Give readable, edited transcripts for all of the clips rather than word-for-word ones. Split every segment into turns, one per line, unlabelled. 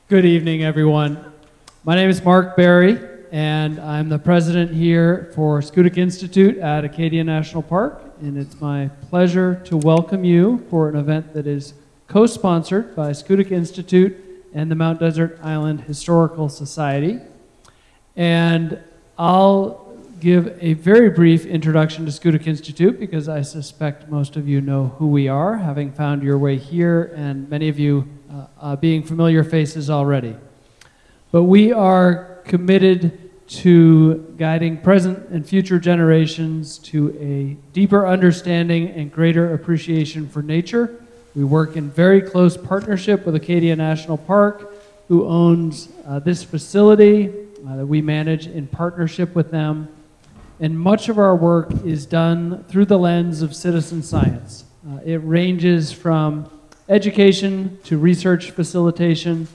Good evening, everyone. My name is Mark Berry, and I'm the president here for Schoodic Institute at Acadia National Park, and it's my pleasure to welcome you for an event that is co-sponsored by Schoodic Institute and the Mount Desert Island Historical Society. And I'll give a very brief introduction to Schoodic Institute because I suspect most of you know who we are, having found your way here, and many of you being familiar faces already. But we are committed to guiding present and future generations to a deeper understanding and greater appreciation for nature. We work in very close partnership with Acadia National Park, who owns this facility that we manage in partnership with them. And much of our work is done through the lens of citizen science. It ranges from education to research facilitation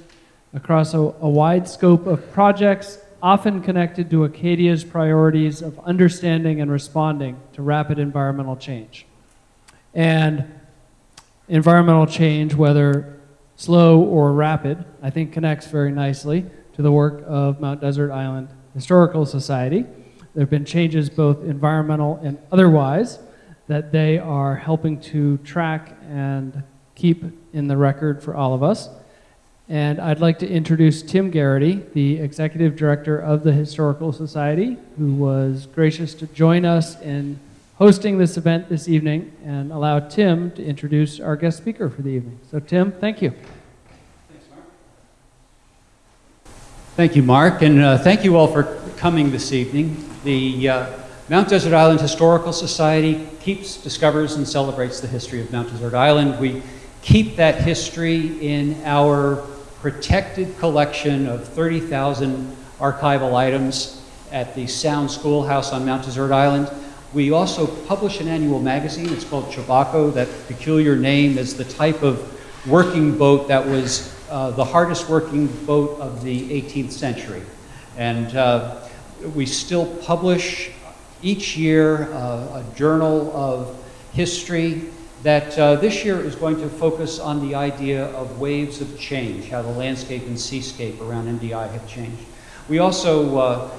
across a wide scope of projects, often connected to Acadia's priorities of understanding and responding to rapid environmental change. And environmental change, whether slow or rapid, I think connects very nicely to the work of Mount Desert Island Historical Society. There have been changes both environmental and otherwise that they are helping to track and keep in the record for all of us. And I'd like to introduce Tim Garrity, the Executive Director of the Historical Society, who was gracious to join us in hosting this event this evening, and allow Tim to introduce our guest speaker for the evening. So Tim, thank you.
Thanks, Mark. Thank you, Mark, and thank you all for coming this evening. The Mount Desert Island Historical Society keeps, discovers, and celebrates the history of Mount Desert Island. We keep that history in our protected collection of 30,000 archival items at the Sound Schoolhouse on Mount Desert Island. We also publish an annual magazine. It's called Chabaco. That peculiar name is the type of working boat that was the hardest working boat of the 18th century. And we still publish each year a journal of history that this year is going to focus on the idea of waves of change, how the landscape and seascape around MDI have changed. We also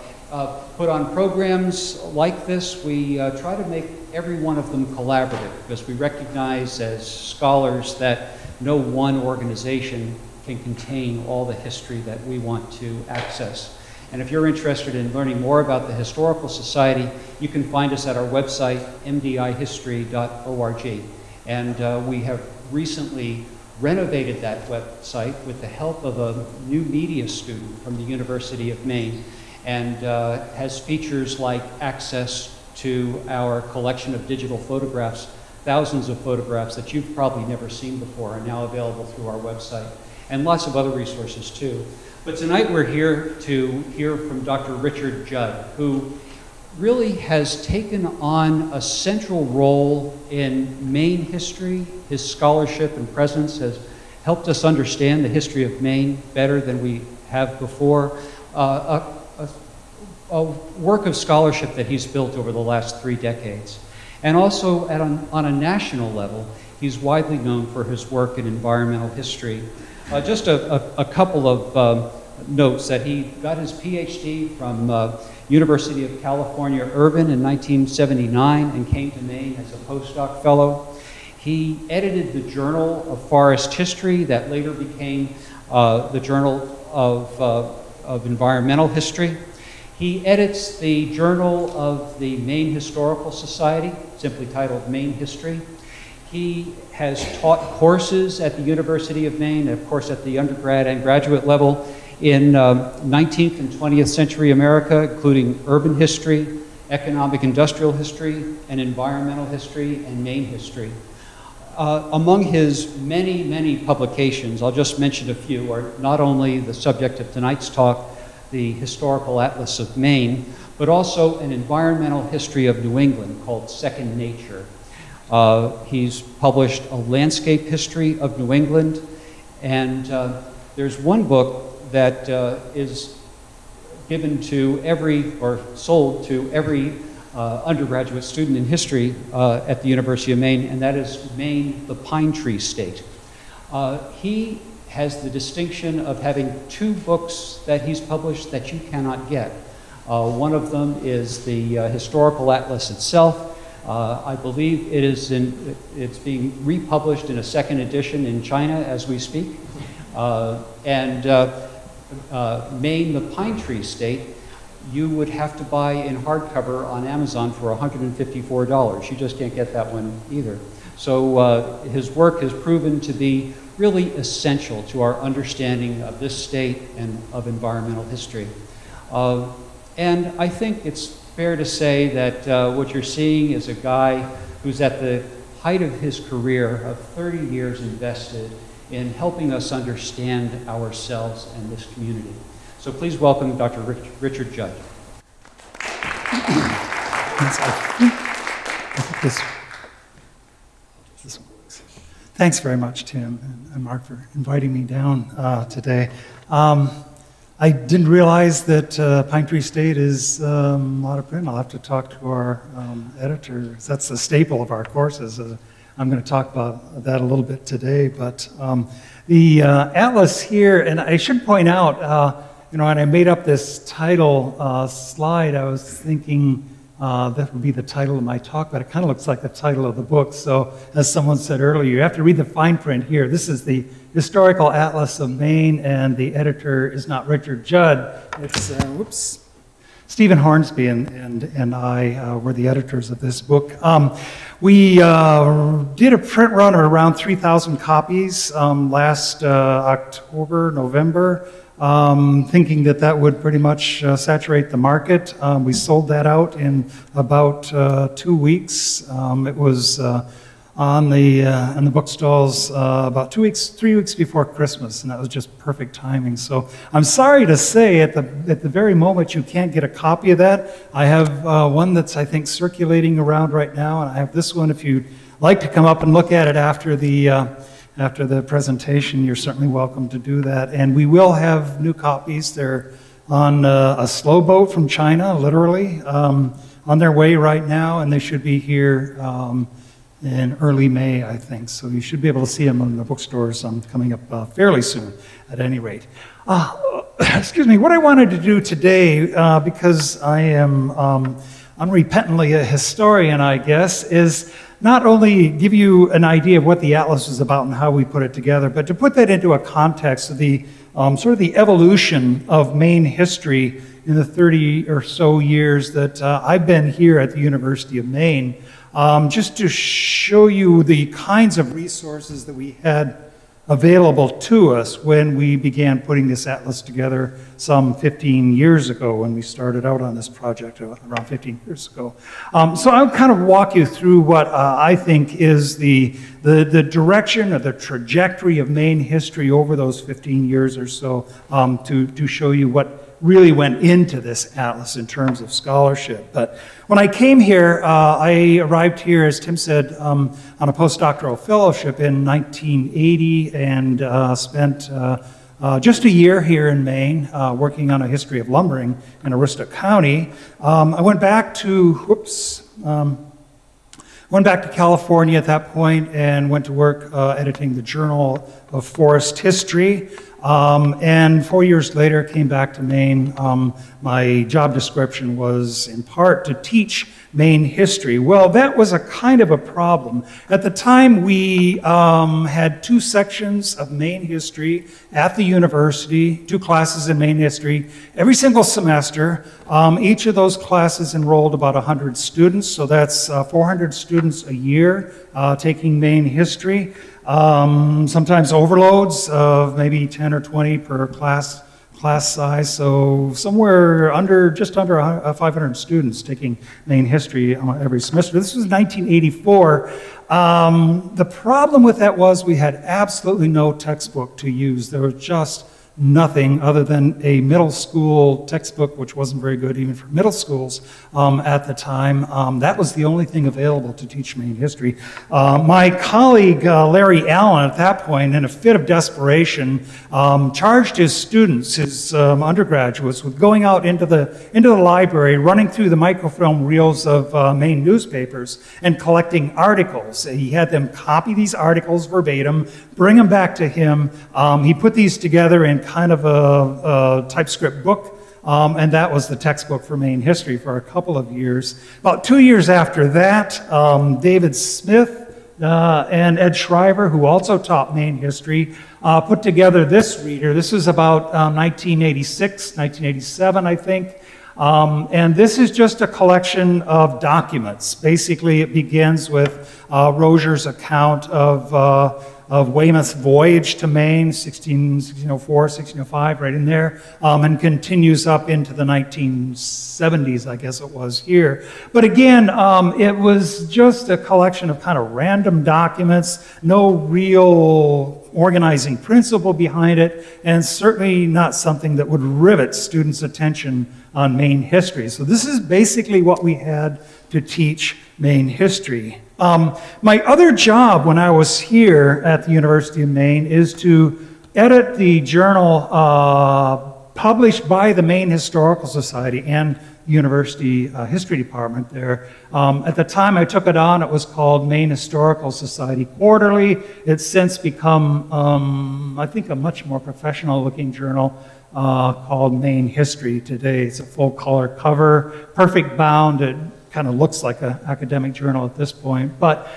put on programs like this. We try to make every one of them collaborative because we recognize as scholars that no one organization can contain all the history that we want to access. And if you're interested in learning more about the Historical Society, you can find us at our website, mdihistory.org. And we have recently renovated that website with the help of a new media student from the University of Maine, and has features like access to our collection of digital photographs. Thousands of photographs that you've probably never seen before are now available through our website, and lots of other resources too. But tonight we're here to hear from Dr. Richard Judd, who really has taken on a central role in Maine history. His scholarship and presence has helped us understand the history of Maine better than we have before. A work of scholarship that he's built over the last 3 decades. And also on a national level, he's widely known for his work in environmental history. Just a couple of notes that he got his PhD from University of California, Irvine in 1979 and came to Maine as a postdoc fellow. He edited the Journal of Forest History that later became the Journal of Environmental History. He edits the Journal of the Maine Historical Society, simply titled Maine History. He has taught courses at the University of Maine, of course at the undergrad and graduate level, in 19th and 20th century America, including urban history, economic industrial history, and environmental history, and Maine history. Among his many, many publications, I'll just mention a few, are not only the subject of tonight's talk, the Historical Atlas of Maine, but also an environmental history of New England called Second Nature. He's published a landscape history of New England, and there's one book that is given to every, or sold to every undergraduate student in history at the University of Maine, and that is Maine, the Pine Tree State. He has the distinction of having 2 books that he's published that you cannot get. One of them is the Historical Atlas itself. I believe it's being republished in a 2nd edition in China as we speak. Maine, the Pine Tree State, you would have to buy in hardcover on Amazon for $154. You just can't get that one either. So his work has proven to be really essential to our understanding of this state and of environmental history. And I think it's fair to say that what you're seeing is a guy who's at the height of his career of 30 years invested in helping us understand ourselves and this community. So please welcome Dr. Richard Judd.
Thanks very much, Tim and Mark, for inviting me down today. I didn't realize that Pine Tree State is out of print. I'll have to talk to our editor. That's a staple of our courses. I'm going to talk about that a little bit today. But the atlas here, and I should point out, you know, when I made up this title slide, I was thinking that would be the title of my talk, but it kind of looks like the title of the book. So, as someone said earlier, you have to read the fine print here. This is the Historical Atlas of Maine, and the editor is not Richard Judd. It's, Stephen Hornsby and I were the editors of this book. We did a print run of around 3,000 copies last October, November, thinking that that would pretty much saturate the market. We sold that out in about 2 weeks. It was on the bookstalls about 3 weeks before Christmas, and that was just perfect timing. So I'm sorry to say at the very moment you can't get a copy of that. I have one that's, I think, circulating around right now, and I have this one. If you'd like to come up and look at it after the presentation, you're certainly welcome to do that. And we will have new copies. They're on a slow boat from China, literally, on their way right now, and they should be here in early May, I think. So you should be able to see them in the bookstores coming up fairly soon, at any rate. Excuse me, what I wanted to do today, because I am unrepentantly a historian, I guess, is not only give you an idea of what the Atlas is about and how we put it together, but to put that into a context of the sort of the evolution of Maine history in the 30 or so years that I've been here at the University of Maine. Just to show you the kinds of resources that we had available to us when we began putting this atlas together some 15 years ago, when we started out on this project around 15 years ago. So I'll kind of walk you through what I think is the direction or the trajectory of Maine history over those 15 years or so, to show you what really went into this atlas in terms of scholarship. But when I came here, I arrived here, as Tim said, on a postdoctoral fellowship in 1980, and spent just a year here in Maine working on a history of lumbering in Aroostook County. I went back to, went back to California at that point and went to work editing the Journal of Forest History. And 4 years later, came back to Maine. My job description was, in part, to teach Maine history. Well, that was a kind of a problem. At the time, we had 2 sections of Maine history at the university, 2 classes in Maine history, every single semester. Each of those classes enrolled about 100 students, so that's 400 students a year taking Maine history. Sometimes overloads of maybe 10 or 20 per class size, so somewhere just under 500 students taking Maine history every semester. This was 1984. The problem with that was we had absolutely no textbook to use. There was just nothing other than a middle school textbook, which wasn't very good even for middle schools at the time. That was the only thing available to teach Maine history. My colleague, Larry Allen, at that point, in a fit of desperation, charged his students, his undergraduates, with going out into the library, running through the microfilm reels of Maine newspapers and collecting articles. He had them copy these articles verbatim, bring them back to him. He put these together in kind of a typescript book, and that was the textbook for Maine history for a couple of years. About 2 years after that, David Smith and Ed Shriver, who also taught Maine history, put together this reader. This was about 1986, 1987, I think. And this is just a collection of documents. Basically, it begins with Roger's account of Weymouth's voyage to Maine, 1604, 1605, right in there, and continues up into the 1970s, I guess it was here. But again, it was just a collection of kind of random documents, no real organizing principle behind it, and certainly not something that would rivet students' attention on Maine history. So this is basically what we had to teach Maine history. My other job when I was here at the University of Maine is to edit the journal published by the Maine Historical Society and the University History Department there. At the time I took it on, it was called Maine Historical Society Quarterly. It's since become, I think, a much more professional-looking journal called Maine History today. It's a full-color cover, perfect bound. It kind of looks like an academic journal at this point. But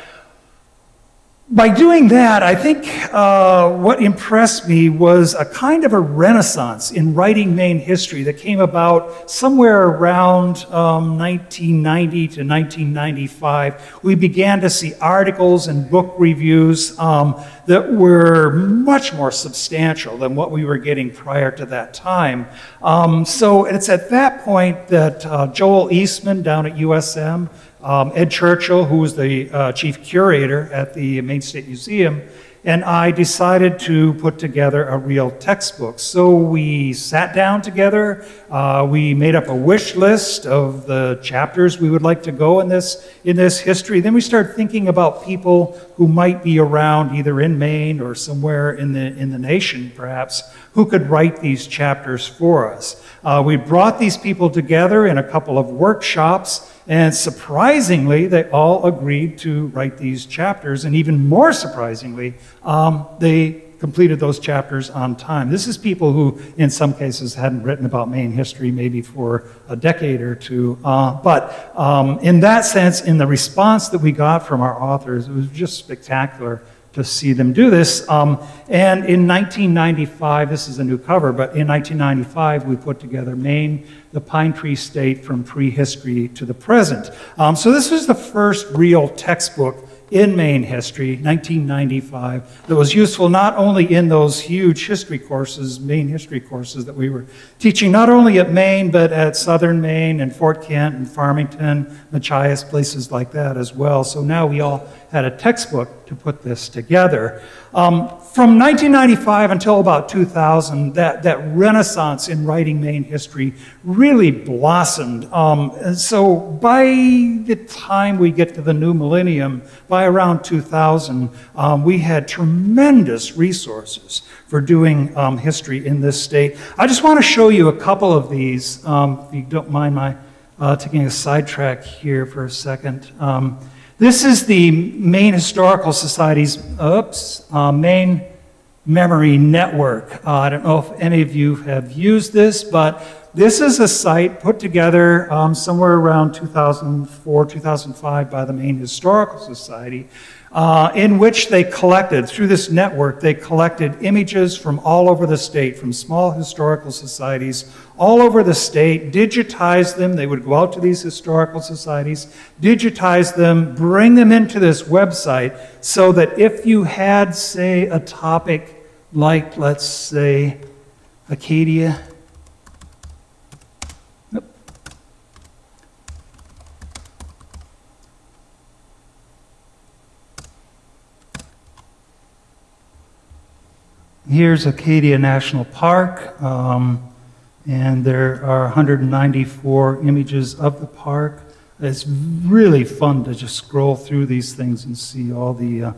by doing that, I think what impressed me was a kind of a renaissance in writing Maine history that came about somewhere around 1990 to 1995. We began to see articles and book reviews that were much more substantial than what we were getting prior to that time. So it's at that point that Joel Eastman down at USM, Ed Churchill, who was the chief curator at the Maine State Museum, and I decided to put together a real textbook. So we sat down together, we made up a wish list of the chapters we would like to go in this history. Then we started thinking about people who might be around either in Maine or somewhere in the nation, perhaps, who could write these chapters for us. We brought these people together in a couple of workshops, and surprisingly, they all agreed to write these chapters, and even more surprisingly, they completed those chapters on time. This is people who, in some cases, hadn't written about Maine history maybe for a decade or two. But in that sense, in the response that we got from our authors, it was just spectacular to see them do this. And in 1995, this is a new cover, but in 1995, we put together Maine, the Pine Tree State from Prehistory to the Present. So this was the first real textbook in Maine history, 1995, that was useful not only in those huge history courses, Maine history courses that we were teaching, not only at Maine, but at Southern Maine and Fort Kent and Farmington, Machias, places like that as well. So now we all had a textbook to put this together. From 1995 until about 2000, that renaissance in writing Maine history really blossomed. And so by the time we get to the new millennium, by around 2000, we had tremendous resources for doing history in this state. I just want to show you a couple of these, if you don't mind my taking a sidetrack here for a second. This is the Maine Historical Society's, Maine Memory Network. I don't know if any of you have used this, but this is a site put together somewhere around 2004, 2005 by the Maine Historical Society, in which they collected, through this network, they collected images from all over the state, from small historical societies all over the state, digitized them. They would go out to these historical societies, digitize them, bring them into this website, so that if you had, say, a topic like, let's say, Acadia, Here's Acadia National Park, and there are 194 images of the park. It's really fun to just scroll through these things and see all the,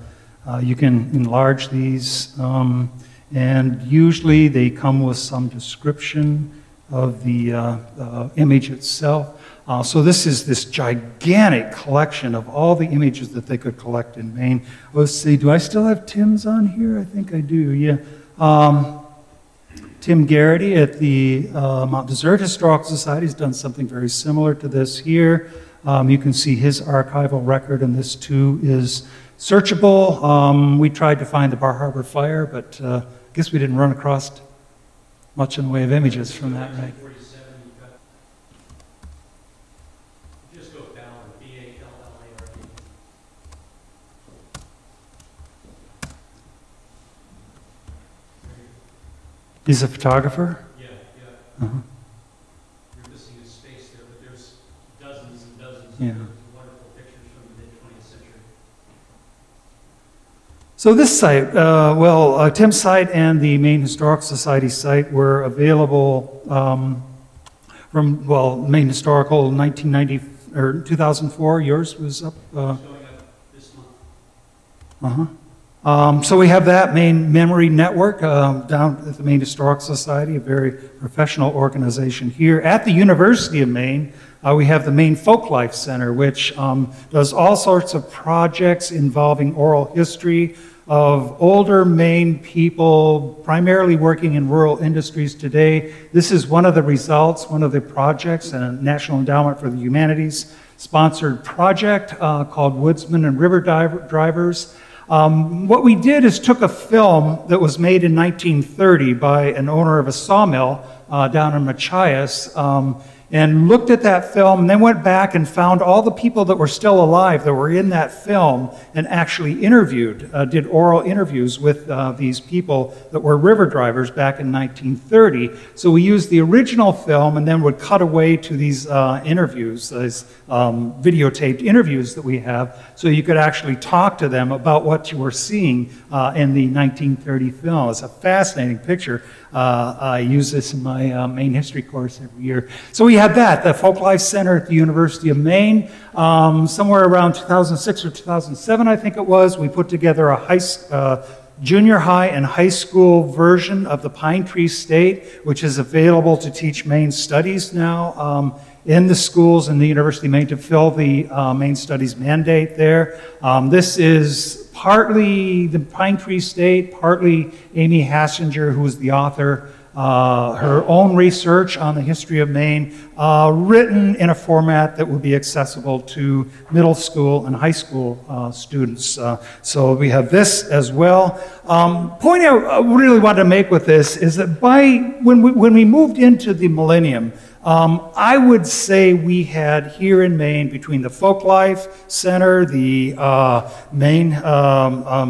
you can enlarge these, and usually they come with some description of the image itself. So this is this gigantic collection of all the images that they could collect in Maine. Let's see, do I still have Tim's on here? I think I do, yeah. Tim Garrity at the Mount Desert Historical Society has done something very similar to this here. You can see his archival record, and this too is searchable. We tried to find the Bar Harbor fire, but I guess we didn't run across much in the way of images from that, right? He's a photographer?
Yeah, yeah. You're missing a space there, but there's dozens and dozens of wonderful pictures from the mid-20th century.
So this site, Tim's site and the Maine Historical Society site were available from, Maine Historical 1990 or 2004. Yours was up.
Showing up this month.
So we have that Maine Memory Network down at the Maine Historical Society, a very professional organization here. At the University of Maine, we have the Maine Folklife Center, which does all sorts of projects involving oral history of older Maine people, primarily working in rural industries today. This is one of the results, one of the projects, a National Endowment for the Humanities sponsored project called Woodsmen and River Drivers. What we did is took a film that was made in 1930 by an owner of a sawmill down in Machias, and looked at that film, and then went back and found all the people that were still alive that were in that film, and actually interviewed, did oral interviews with these people that were river drivers back in 1930. So we used the original film and then would cut away to these interviews, these videotaped interviews that we have, so you could actually talk to them about what you were seeing in the 1930 film. It's a fascinating picture. I use this in my Maine history course every year. So we had that, the Folklife Center at the University of Maine. Somewhere around 2006 or 2007, I think it was, we put together a junior high and high school version of the Pine Tree State, which is available to teach Maine studies now in the schools in the University of Maine to fill the Maine Studies mandate there. This is partly the Pine Tree State, partly Amy Hassinger, who was the author, her own research on the history of Maine, written in a format that would be accessible to middle school and high school students. So we have this as well. Point I really wanted to make with this is that when we moved into the millennium, I would say we had here in Maine, between the Folklife Center, the Maine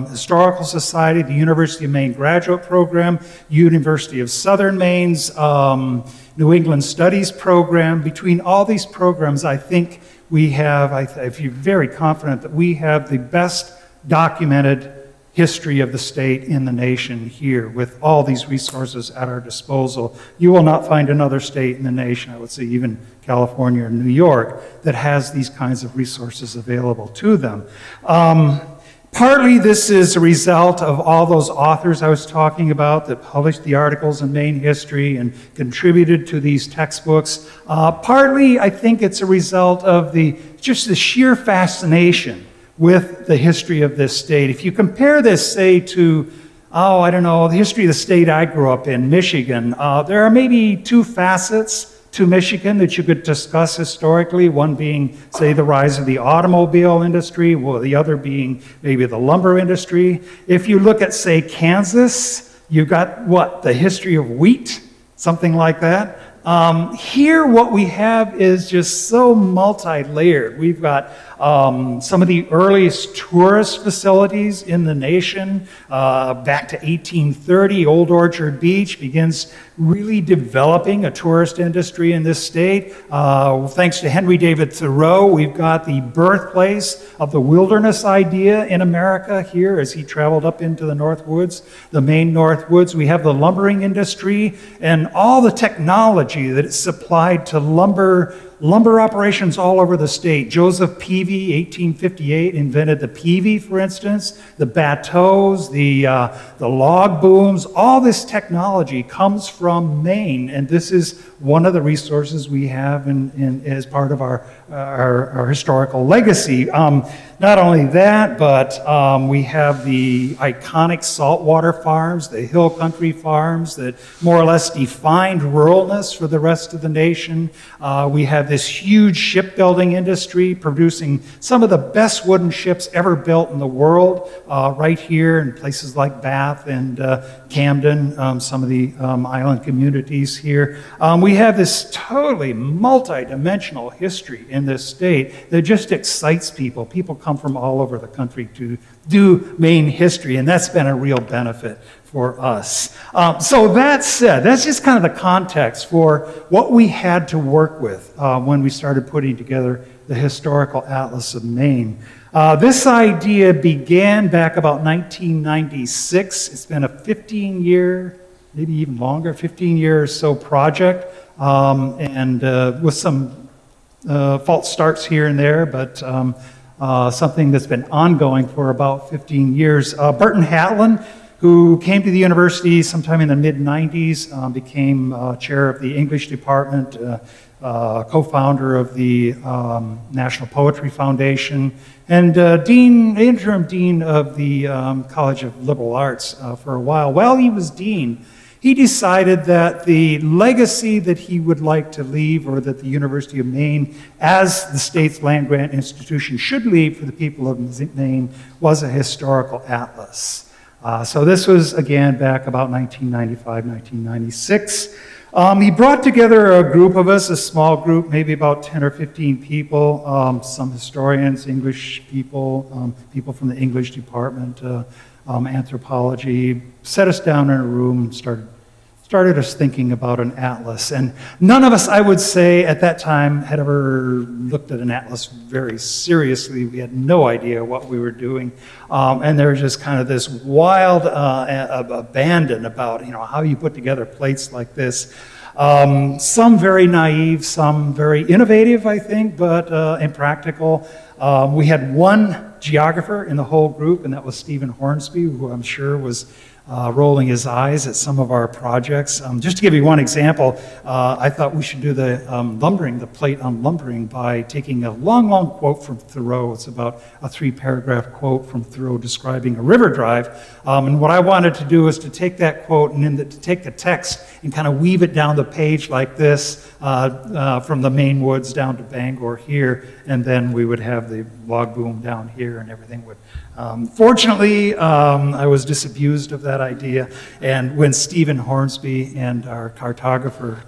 Historical Society, the University of Maine Graduate Program, University of Southern Maine's New England Studies Program. Between all these programs, I think we have, I feel very confident that we have the best documented history of the state in the nation here, with all these resources at our disposal. You will not find another state in the nation, I would say even California or New York, that has these kinds of resources available to them. Partly this is a result of all those authors I was talking about that published the articles in Maine history and contributed to these textbooks. Partly I think it's a result of just the sheer fascination with the history of this state. If you compare this, say, to, I don't know, the history of the state I grew up in, Michigan, there are maybe two facets to Michigan that you could discuss historically, one being, say, the rise of the automobile industry, well, the other being maybe the lumber industry. If you look at, say, Kansas, you've got, what, the history of wheat, something like that. Here, what we have is just so multi-layered. We've got some of the earliest tourist facilities in the nation. Back to 1830, Old Orchard Beach begins really developing a tourist industry in this state. Thanks to Henry David Thoreau, we've got the birthplace of the wilderness idea in America here as he traveled up into the Northwoods, the Maine Northwoods. We have the lumbering industry and all the technology that is supplied to lumber operations all over the state. Joseph Peavy, 1858, invented the peavy, for instance, the bateaus, the log booms. All this technology comes from Maine, and this is one of the resources we have as part of our historical legacy. Not only that, but we have the iconic saltwater farms, the hill country farms that more or less defined ruralness for the rest of the nation. We have this huge shipbuilding industry producing some of the best wooden ships ever built in the world right here in places like Bath and Camden, some of the island communities here. We have this totally multi-dimensional history in this state that just excites people. People come from all over the country to do Maine history, and that's been a real benefit for us. So that said, that's just kind of the context for what we had to work with when we started putting together the Historical Atlas of Maine. This idea began back about 1996. It's been a 15-year, maybe even longer, 15-year or so project, and with some false starts here and there, but something that's been ongoing for about 15 years. Burton Hatlin, who came to the university sometime in the mid-90s, became chair of the English department, co-founder of the National Poetry Foundation, and interim dean of the College of Liberal Arts for a while. While he was dean, he decided that the legacy that he would like to leave, or that the University of Maine, as the state's land-grant institution, should leave for the people of Maine, was a historical atlas. So this was, again, back about 1995, 1996. He brought together a group of us, a small group, maybe about 10 or 15 people, some historians, English people, people from the English department, anthropology, set us down in a room and started us thinking about an atlas. And none of us, I would say, at that time had ever looked at an atlas very seriously. We had no idea what we were doing. And there was just kind of this wild abandon about, how you put together plates like this. Some very naive, some very innovative, I think, but impractical. We had one geographer in the whole group, and that was Stephen Hornsby, who I'm sure was rolling his eyes at some of our projects. Just to give you one example, I thought we should do the the plate on lumbering, by taking a long, long quote from Thoreau. It's about a 3-paragraph quote from Thoreau describing a river drive. And what I wanted to do is to take that quote and then to take the text and kind of weave it down the page like this, from the Maine woods down to Bangor here, and then we would have the log boom down here and everything would. Fortunately, I was disabused of that idea, and when Stephen Hornsby and our cartographer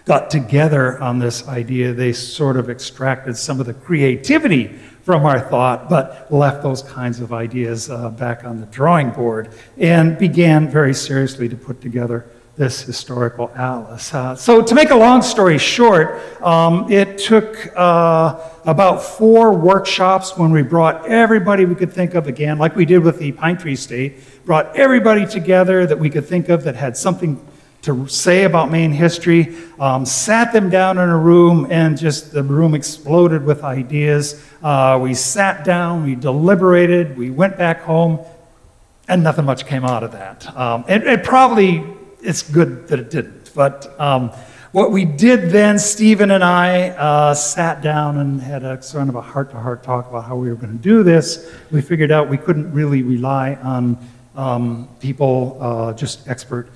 got together on this idea, they sort of extracted some of the creativity from our thought, but left those kinds of ideas back on the drawing board and began very seriously to put together this historical atlas. So to make a long story short, it took about 4 workshops when we brought everybody we could think of, again, like we did with the Pine Tree State, brought everybody together that we could think of that had something to say about Maine history, sat them down in a room, and just the room exploded with ideas. We sat down, we deliberated, we went back home, and nothing much came out of that. It probably, it's good that it didn't, but what we did then, Stephen and I sat down and had a sort of a heart-to-heart talk about how we were going to do this. We figured out we couldn't really rely on people just expert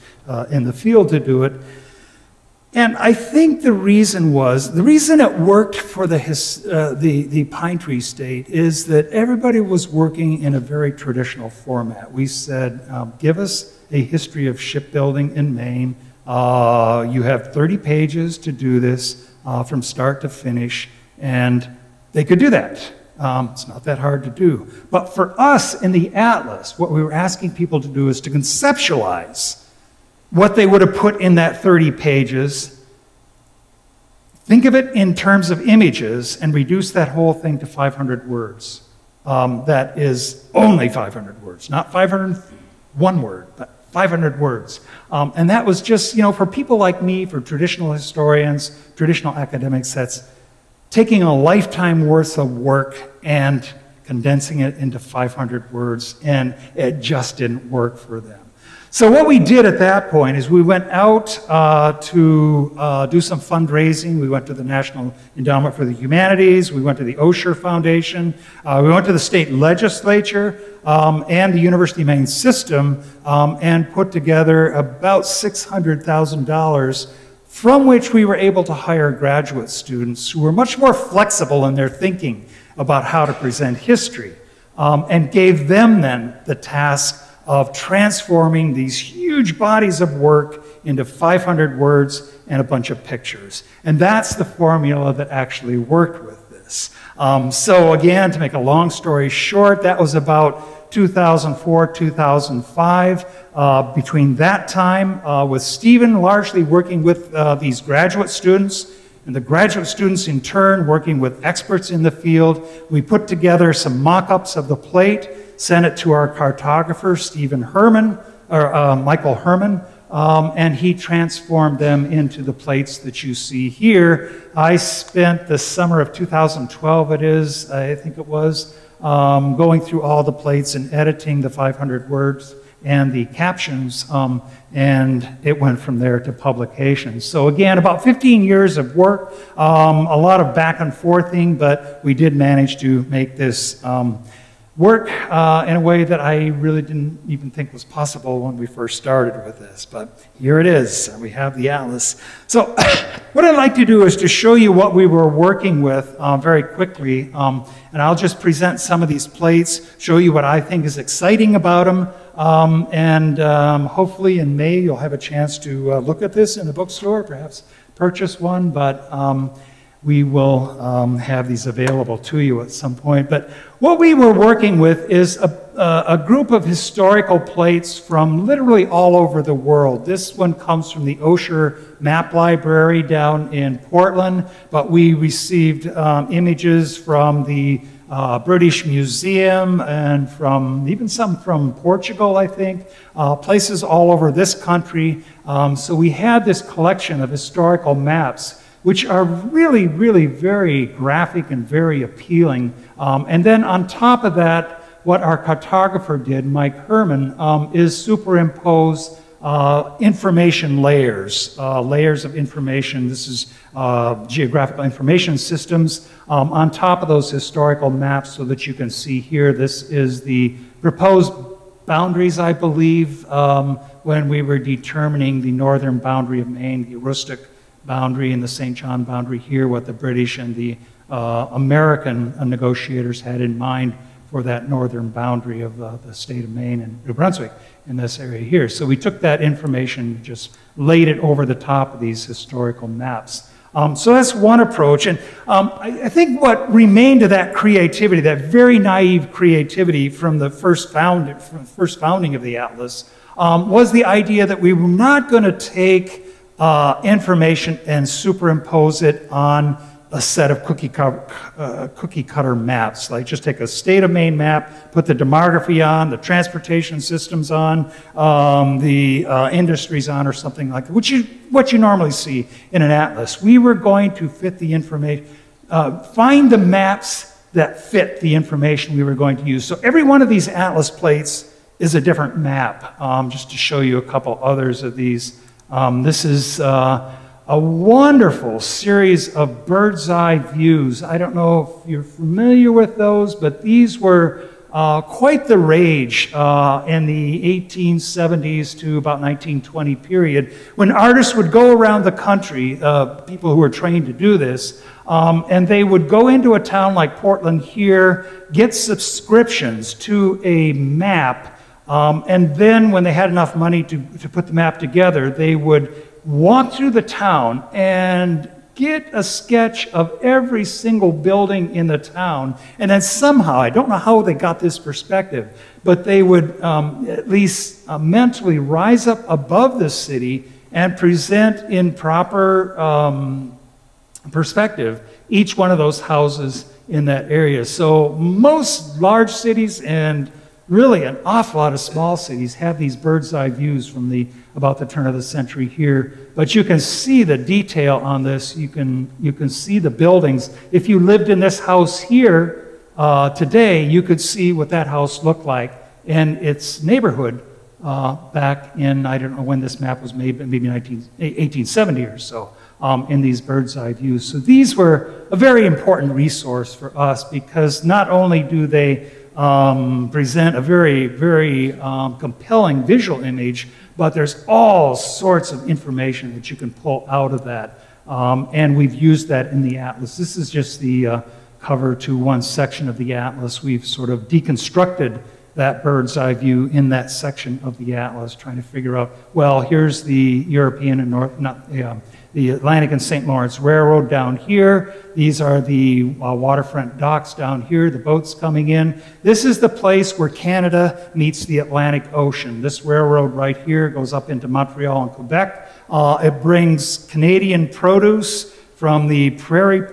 in the field to do it. And I think the reason it worked for the Pine Tree State is that everybody was working in a very traditional format. We said, give us a history of shipbuilding in Maine. You have 30 pages to do this from start to finish, and They could do that. It's not that hard to do. But for us in the atlas, what we were asking people to do is to conceptualize what they would have put in that 30 pages, think of it in terms of images, and reduce that whole thing to 500 words. That is only 500 words, not 501 word, but 500 words. And that was just, you know, for people like me, for traditional historians, traditional academics, that's taking a lifetime worth of work and condensing it into 500 words, and it just didn't work for them. So what we did at that point is we went out to do some fundraising. We went to the National Endowment for the Humanities. We went to the Osher Foundation. We went to the state legislature and the University of Maine system and put together about $600,000, from which we were able to hire graduate students who were much more flexible in their thinking about how to present history, and gave them then the task of transforming these huge bodies of work into 500 words and a bunch of pictures. And that's the formula that actually worked with this. So again, to make a long story short, that was about 2004, 2005. Between that time, with Stephen largely working with these graduate students, and the graduate students in turn working with experts in the field, we put together some mock-ups of the plate, sent it to our cartographer, Stephen Hermann, or Michael Hermann, and he transformed them into the plates that you see here. I spent the summer of 2012, I think it was, going through all the plates and editing the 500 words and the captions, and it went from there to publication. So again, about 15 years of work, a lot of back and forthing, but we did manage to make this work in a way that I really didn't even think was possible when we first started with this. But here it is. We have the atlas. So what I'd like to do is to show you what we were working with very quickly. And I'll just present some of these plates, show you what I think is exciting about them. Hopefully in May you'll have a chance to look at this in the bookstore, perhaps purchase one. But we will have these available to you at some point. But what we were working with is a group of historical plates from literally all over the world. This one comes from the Osher Map Library down in Portland, but we received images from the British Museum and from even some from Portugal, I think, places all over this country. So we had this collection of historical maps, which are really, really very graphic and very appealing. And then on top of that, what our cartographer did, Mike Hermann, is superimpose information layers, layers of information. This is geographical information systems on top of those historical maps, so that you can see here, this is the proposed boundaries, I believe, when we were determining the northern boundary of Maine, the Aroostook boundary and the St. John boundary here, what the British and the American negotiators had in mind for that northern boundary of the state of Maine and New Brunswick in this area here. So we took that information, just laid it over the top of these historical maps. So that's one approach. And I think what remained of that creativity, that very naive creativity from the first founding of the Atlas, was the idea that we were not going to take information and superimpose it on a set of cookie cutter maps. Like just take a state of Maine map, put the demography on, the transportation systems on, the industries on, or something like that, what you normally see in an atlas. We were going to fit the information, find the maps that fit the information we were going to use. So every one of these atlas plates is a different map. Just to show you a couple others of these. This is a wonderful series of bird's eye views. I don't know if you're familiar with those, but these were quite the rage in the 1870s to about 1920 period, when artists would go around the country, people who were trained to do this, and they would go into a town like Portland here, get subscriptions to a map, and then when they had enough money to put the map together, they would walk through the town and get a sketch of every single building in the town, and then somehow, I don't know how they got this perspective, but they would at least mentally rise up above the city and present in proper perspective each one of those houses in that area. So most large cities and really an awful lot of small cities have these bird's eye views from about the turn of the century here. But you can see the detail on this. You can see the buildings. If you lived in this house here today, you could see what that house looked like and its neighborhood back in, I don't know when this map was made, but maybe 1870 or so, in these bird's eye views. So these were a very important resource for us because not only do they present a very, very compelling visual image, but there's all sorts of information that you can pull out of that. And we've used that in the atlas. This is just the cover to one section of the atlas. We've sort of deconstructed that bird's eye view in that section of the atlas, trying to figure out, well, here's the European and the Atlantic and St. Lawrence Railroad down here. These are the waterfront docks down here, the boats coming in. This is the place where Canada meets the Atlantic Ocean. This railroad right here goes up into Montreal and Quebec. It brings Canadian produce from the prairie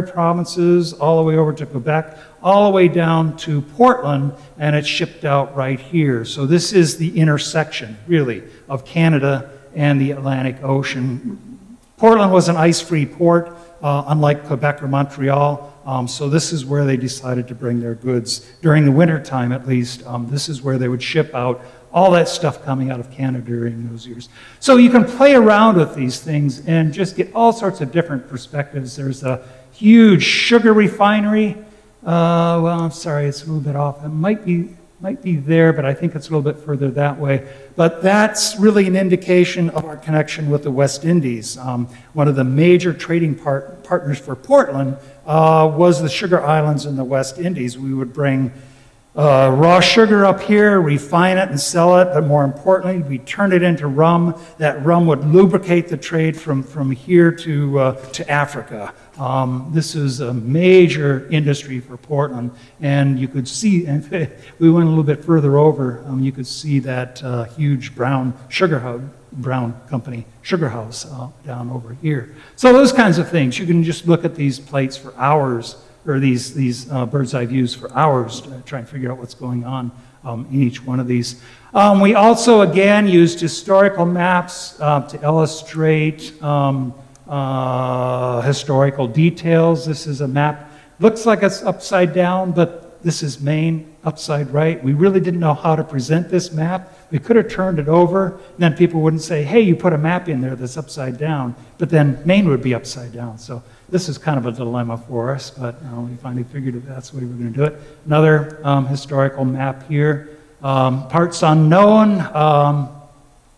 provinces all the way over to Quebec, all the way down to Portland, and it's shipped out right here. So this is the intersection, really, of Canada and the Atlantic Ocean. Portland was an ice-free port, unlike Quebec or Montreal, so this is where they decided to bring their goods. During the winter time, at least, this is where they would ship out all that stuff coming out of Canada during those years. So you can play around with these things and just get all sorts of different perspectives. There's a huge sugar refinery. Well, I'm sorry, it's a little bit off. It might be there, but I think it's a little bit further that way. But that's really an indication of our connection with the West Indies. One of the major trading partners for Portland was the sugar islands in the West Indies. We would bring raw sugar up here, refine it and sell it, but more importantly, we turn it into rum. That rum would lubricate the trade from here to Africa. This is a major industry for Portland, and you could see, and we went a little bit further over, you could see that huge brown sugar house, Brown Company sugar house down over here. So those kinds of things, you can just look at these plates for hours, or these bird's eye views for hours to try and figure out what's going on in each one of these. We also, again, used historical maps to illustrate historical details. This is a map. Looks like it's upside down, but this is Maine upside right. We really didn't know how to present this map. We could have turned it over, and then people wouldn't say, hey, you put a map in there that's upside down, but then Maine would be upside down. So this is kind of a dilemma for us, but we finally figured that that's the way we're going to do it. Another historical map here. Parts unknown.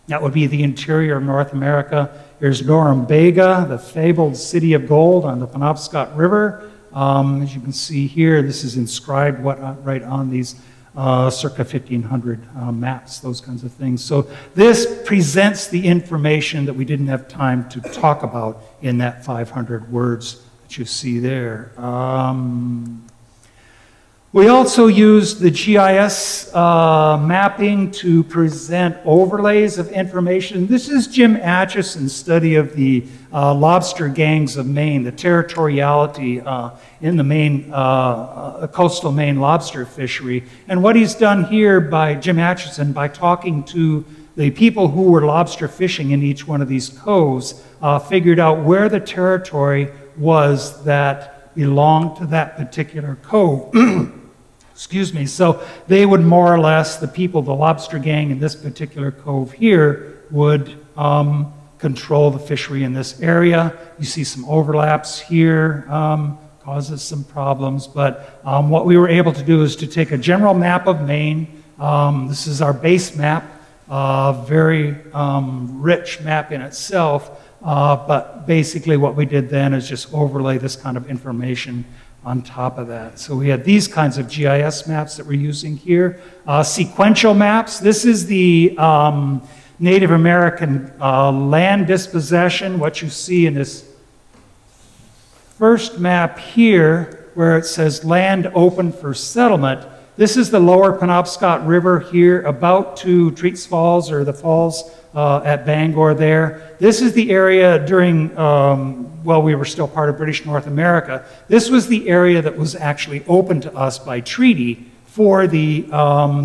That would be the interior of North America. Here's Norumbega, the fabled city of gold on the Penobscot River. As you can see here, this is inscribed right on these circa 1500 maps, those kinds of things. So this presents the information that we didn't have time to talk about in that 500 words that you see there. We also used the GIS mapping to present overlays of information. This is Jim Atchison's study of the lobster gangs of Maine, the territoriality in the Maine, coastal Maine lobster fishery. And what he's done here by Jim Atchison, by talking to the people who were lobster fishing in each one of these coves, figured out where the territory was that belonged to that particular cove. Excuse me. So they would more or less, the people, the lobster gang in this particular cove here, would control the fishery in this area. You see some overlaps here, causes some problems. But what we were able to do is to take a general map of Maine. This is our base map, very rich map in itself. But basically what we did then is just overlay this kind of information on top of that. So we had these kinds of GIS maps that we're using here. Sequential maps. This is the Native American land dispossession. What you see in this first map here, where it says land open for settlement, this is the lower Penobscot River here, about to Treats Falls, or the falls at Bangor there. This is the area during, well, we were still part of British North America. This was the area that was actually open to us by treaty for the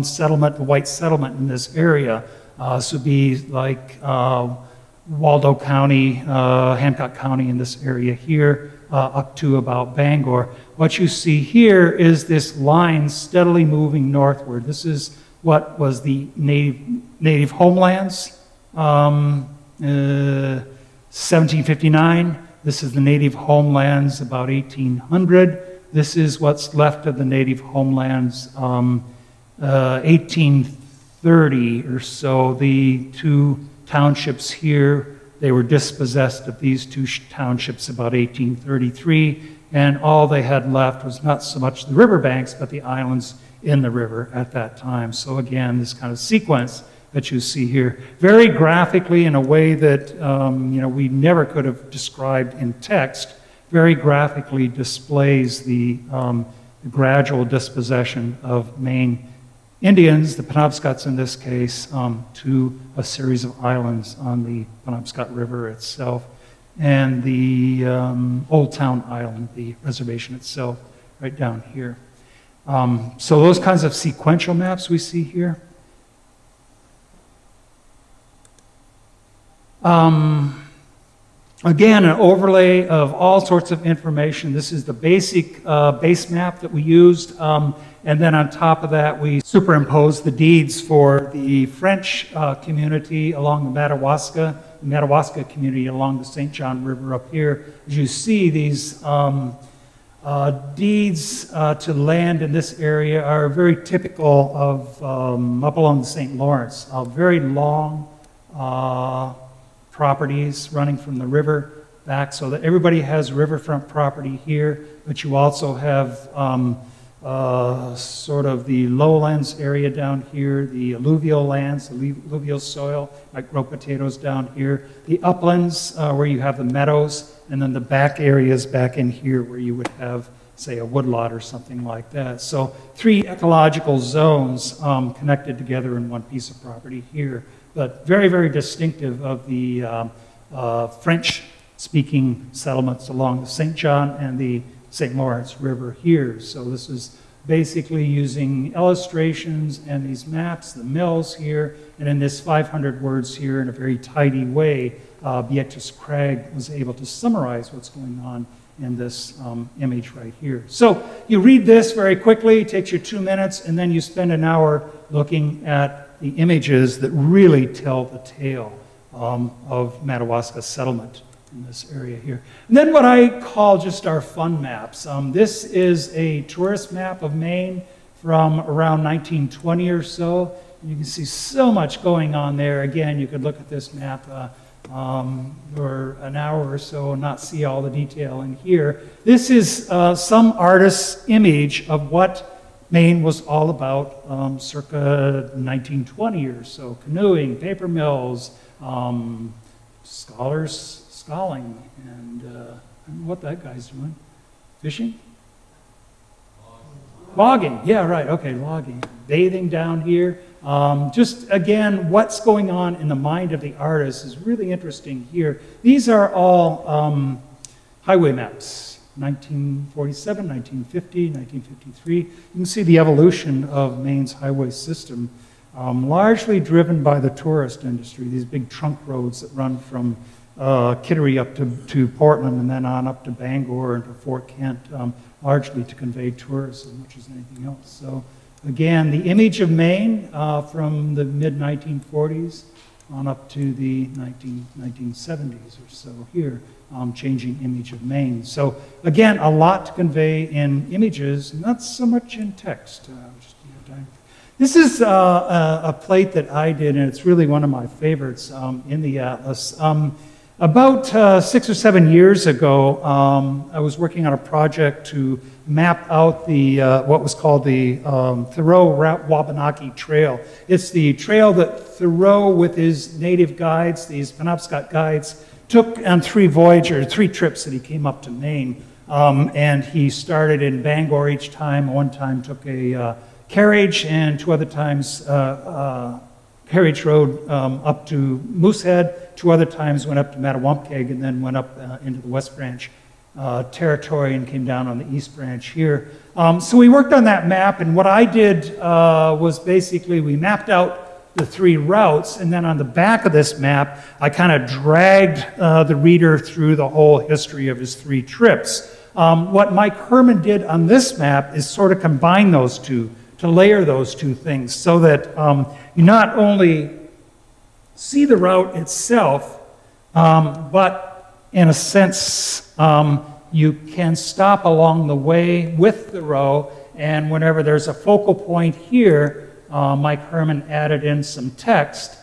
settlement, the white settlement in this area. This would be like Waldo County, Hancock County in this area here, up to about Bangor. What you see here is this line steadily moving northward. This is what was the native homelands, 1759. This is the native homelands about 1800. This is what's left of the native homelands, 1830 or so. The two townships here, they were dispossessed of these two townships about 1833, and all they had left was not so much the riverbanks, but the islands in the river at that time. So again, this kind of sequence that you see here, very graphically in a way that you know, we never could have described in text, very graphically displays the gradual dispossession of Maine Indians, the Penobscots in this case, to a series of islands on the Penobscot River itself, and the Old Town Island, the reservation itself, right down here. So those kinds of sequential maps we see here. Again, an overlay of all sorts of information. This is the basic base map that we used. And then on top of that, we superimposed the deeds for the French community along the Madawaska community along the St. John River up here. As you see, these deeds to land in this area are very typical of up along the St. Lawrence. Very long properties running from the river back, so that everybody has riverfront property here, but you also have sort of the lowlands area down here, the alluvial lands, the alluvial soil, like grow potatoes down here, the uplands where you have the meadows, and then the back areas back in here where you would have, say, a woodlot or something like that. So 3 ecological zones connected together in one piece of property here, but very, very distinctive of the French-speaking settlements along the St. John and the St. Lawrence River here. So this is basically using illustrations and these maps, the mills here, and in this 500 words here in a very tidy way, Beatrice Craig was able to summarize what's going on in this image right here. So you read this very quickly, it takes you 2 minutes, and then you spend an hour looking at the images that really tell the tale of Madawaska settlement in this area here. And then what I call just our fun maps. This is a tourist map of Maine from around 1920 or so. You can see so much going on there. Again, you could look at this map for an hour or so and not see all the detail in here. This is some artist's image of what Maine was all about circa 1920 or so. Canoeing, paper mills, sculling, and I don't know what that guy's doing. Fishing? Logging, yeah, right, okay, logging. Bathing down here. Just, again, what's going on in the mind of the artist is really interesting here. These are all highway maps. 1947, 1950, 1953. You can see the evolution of Maine's highway system, largely driven by the tourist industry, these big trunk roads that run from Kittery up to Portland and then on up to Bangor and to Fort Kent, largely to convey tourists as much as anything else. So again, the image of Maine from the mid-1940s on up to the 1970s or so here. Changing image of Maine. So again, a lot to convey in images, not so much in text. This is a plate that I did, and it's really one of my favorites in the Atlas. About 6 or 7 years ago, I was working on a project to map out the what was called the Thoreau Route Wabanaki Trail. It's the trail that Thoreau, with his native guides, these Penobscot guides, took on 3 trips that he came up to Maine. And he started in Bangor each time. One time took a carriage, and 2 other times carriage rode up to Moosehead. 2 other times went up to Mattawamkeag, and then went up into the West Branch territory and came down on the East Branch here. So we worked on that map, and what I did was basically we mapped out the 3 routes, and then on the back of this map, I kind of dragged the reader through the whole history of his 3 trips. What Mike Hermann did on this map is sort of combine those two, to layer those 2 things, so that you not only see the route itself, but in a sense, you can stop along the way with the row, and whenever there's a focal point here, Mike Hermann added in some text,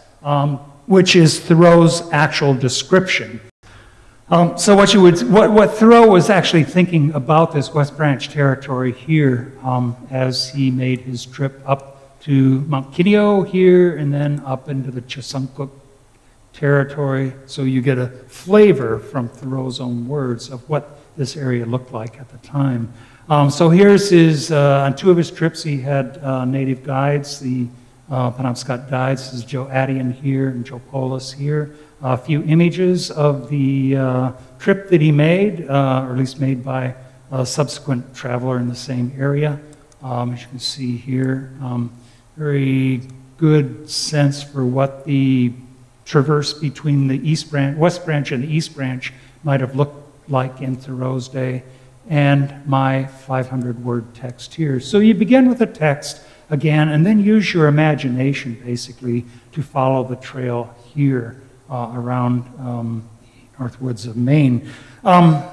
which is Thoreau's actual description. So what Thoreau was actually thinking about this West Branch territory here as he made his trip up to Mount Kineo here and then up into the Chesuncook territory, so you get a flavor from Thoreau's own words of what this area looked like at the time. So here's his, on 2 of his trips he had native guides, the Penobscot guides. This is Joe Addian here and Joe Polis here. A few images of the trip that he made, or at least made by a subsequent traveler in the same area. As you can see here, very good sense for what the traverse between the West Branch and the East Branch might have looked like in Thoreau's day, and my 500-word text here. So you begin with a text again, and then use your imagination basically to follow the trail here around North Woods of Maine. And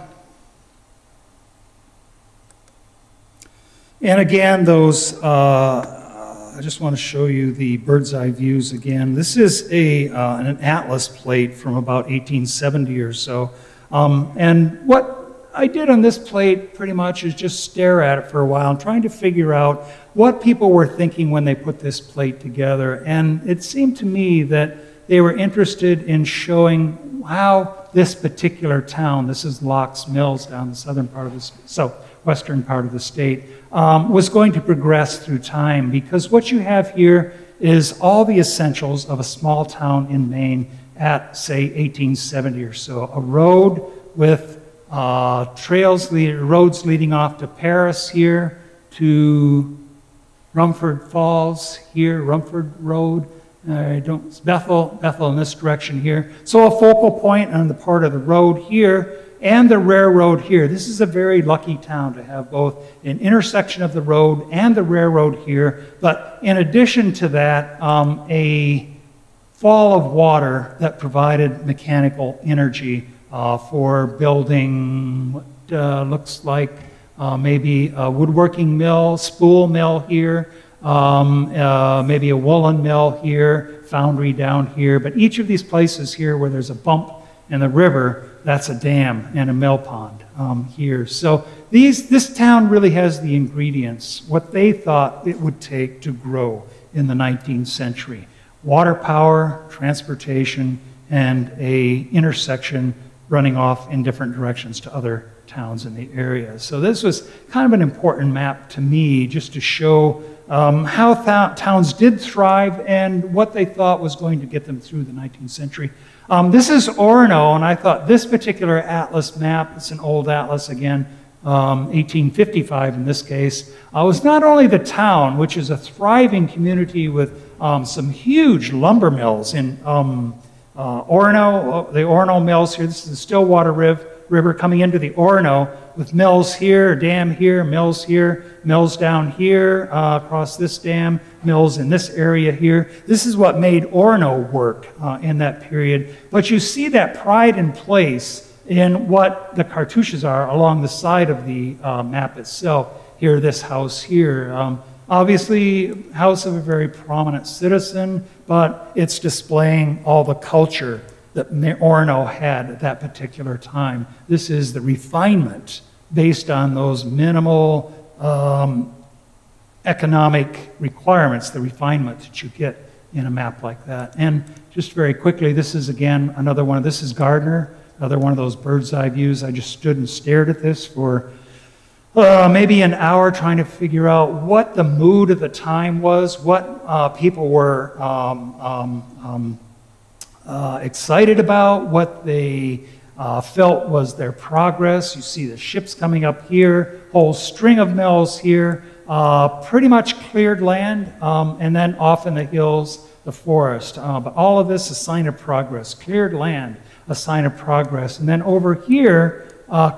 again, those, I just want to show you the bird's eye views again. This is an atlas plate from about 1870 or so. And what I did on this plate pretty much is just stare at it for a while and trying to figure out what people were thinking when they put this plate together. And it seemed to me that they were interested in showing how this particular town, this is Locke's Mills down the southern part of the southwestern part of the state, was going to progress through time, because what you have here is all the essentials of a small town in Maine at, say, 1870 or so. A road with roads leading off to Paris here, to Rumford Falls here, Rumford Road, Bethel in this direction here. So a focal point on the part of the road here and the railroad here. This is a very lucky town to have both an intersection of the road and the railroad here, but in addition to that, a fall of water that provided mechanical energy for building what looks like maybe a woodworking mill, spool mill here, maybe a woolen mill here, foundry down here. But each of these places here where there's a bump in the river, that's a dam and a mill pond here. So this town really has the ingredients, what they thought it would take to grow in the 19th century. Water power, transportation, and a intersection running off in different directions to other towns in the area. So this was kind of an important map to me, just to show how towns did thrive and what they thought was going to get them through the 19th century. This is Orono, and I thought this particular atlas map, it's an old atlas again, 1855 in this case, was not only the town, which is a thriving community with some huge lumber mills in Orono, the Orono mills here. This is the Stillwater River coming into the Orono with mills here, a dam here, mills down here across this dam, mills in this area here. This is what made Orono work in that period. But you see that pride in place in what the cartouches are along the side of the map itself. Here, this house here. Obviously, house of a very prominent citizen, but it's displaying all the culture that Orono had at that particular time. This is the refinement based on those minimal economic requirements, the refinement that you get in a map like that. And just very quickly, this is again another one. This is Gardner. another one of those bird's eye views. I just stood and stared at this for maybe an hour trying to figure out what the mood of the time was, what people were excited about, what they felt was their progress. You see the ships coming up here, whole string of mills here, pretty much cleared land, and then off in the hills, the forest. But all of this is a sign of progress. Cleared land, a sign of progress. And then over here,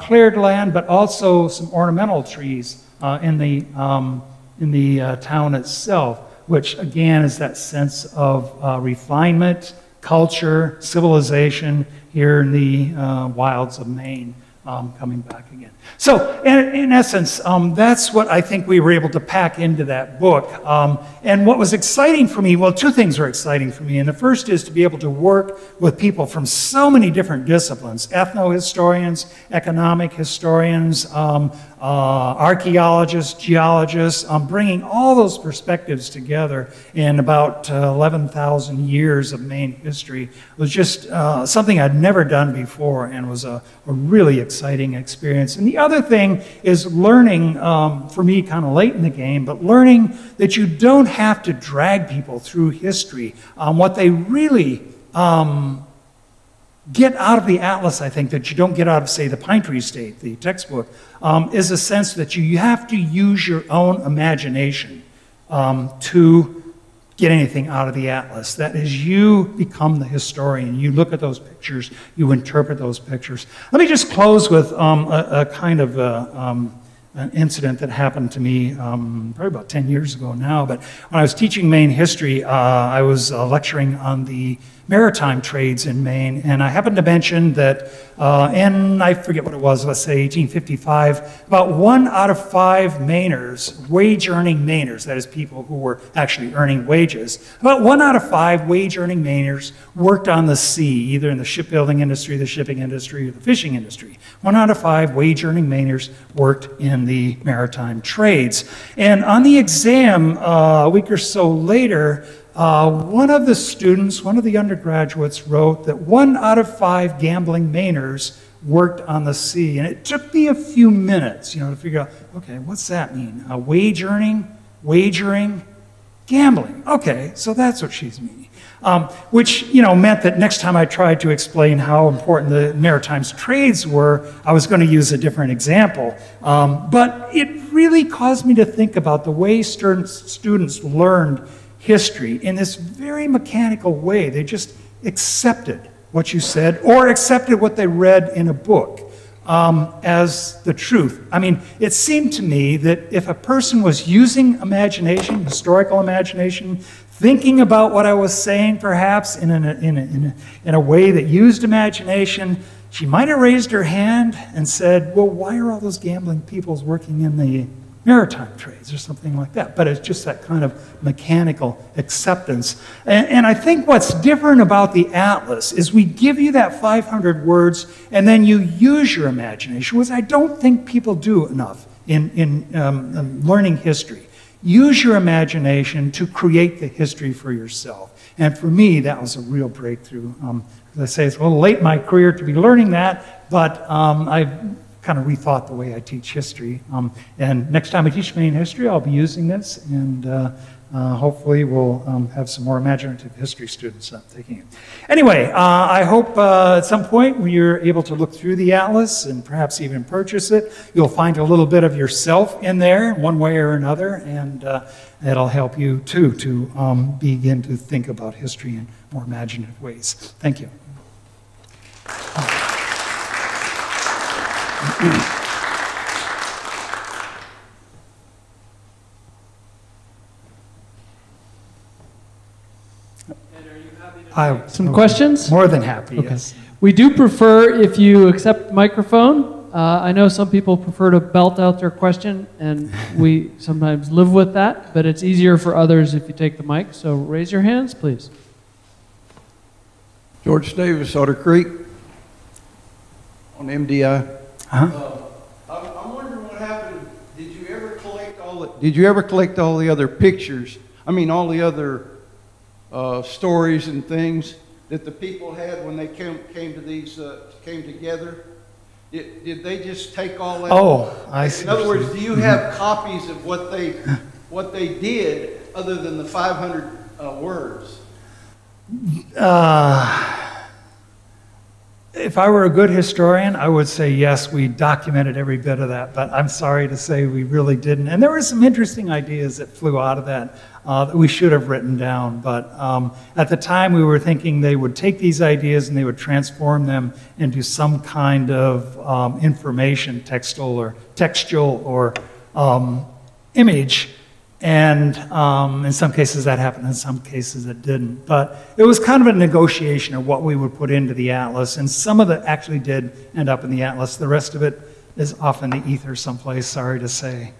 cleared land, but also some ornamental trees in the town itself, which again is that sense of refinement, culture, civilization here in the wilds of Maine, coming back again. So in essence, that's what I think we were able to pack into that book. And what was exciting for me, well, two things were exciting for me. And the first is to be able to work with people from so many different disciplines: ethnohistorians, economic historians, archaeologists, geologists, bringing all those perspectives together in about 11,000 years of Maine history was just something I'd never done before, and was a really exciting experience. And the other thing is learning, for me kind of late in the game, but learning that you don't have to drag people through history. What they really get out of the atlas, I think, that you don't get out of, say, the Pine Tree State, the textbook, is a sense that you have to use your own imagination to get anything out of the atlas. That is, you become the historian. You look at those pictures, you interpret those pictures. Let me just close with a kind of an incident that happened to me probably about 10 years ago now. But when I was teaching Maine history, I was lecturing on the maritime trades in Maine, and I happened to mention that in, I forget what it was, let's say 1855, about 1 out of 5 Mainers, wage-earning Mainers, that is people who were actually earning wages, about 1 out of 5 wage-earning Mainers worked on the sea, either in the shipbuilding industry, the shipping industry, or the fishing industry. 1 out of 5 wage-earning Mainers worked in the maritime trades. And on the exam, a week or so later, one of the students, one of the undergraduates, wrote that 1 out of 5 gambling Mainers worked on the sea. And it took me a few minutes, to figure out, okay, what's that mean? Wage earning, wagering, gambling. Okay, so that's what she's meaning. Which, meant that next time I tried to explain how important the maritime trades were, I was going to use a different example. But it really caused me to think about the way students learned history in this very mechanical way. They just accepted what you said, or accepted what they read in a book as the truth. I mean, it seemed to me that if a person was using imagination, historical imagination, thinking about what I was saying perhaps in a way that used imagination, she might have raised her hand and said, well, why are all those gambling peoples working in the maritime trades, or something like that. But it's just that kind of mechanical acceptance. And I think what's different about the atlas is we give you that 500 words, and then you use your imagination, which I don't think people do enough in learning history. Use your imagination to create the history for yourself. And for me, that was a real breakthrough. As I say, it's a little late in my career to be learning that, but I've kind of rethought the way I teach history. And next time I teach Maine history, I'll be using this, and hopefully we'll have some more imaginative history students taking it. Anyway, I hope at some point when you're able to look through the atlas and perhaps even purchase it, you'll find a little bit of yourself in there, one way or another, and it'll help you too to begin to think about history in more imaginative ways. Thank you.
Some questions?
More than happy,
okay.
Yes.
We do prefer if you accept the microphone. I know some people prefer to belt out their question, and we sometimes live with that, but it's easier for others if you take the mic. So raise your hands, please.
George Davis, Otter Creek, on MDI. I'm wondering what happened. Did you ever collect all the other pictures? I mean, all the other stories and things that the people had when they came to these came together? Did they just take all that?
Oh, I see.
In other words, do you have copies of what they did other than the 500 words?
If I were a good historian, I would say yes, we documented every bit of that, but I'm sorry to say we really didn't. And there were some interesting ideas that flew out of that that we should have written down. But at the time, we were thinking they would take these ideas and they would transform them into some kind of information, textual or image. And in some cases that happened, in some cases it didn't. But it was kind of a negotiation of what we would put into the atlas, and some of it actually did end up in the atlas. The rest of it is off in the ether someplace, sorry to say.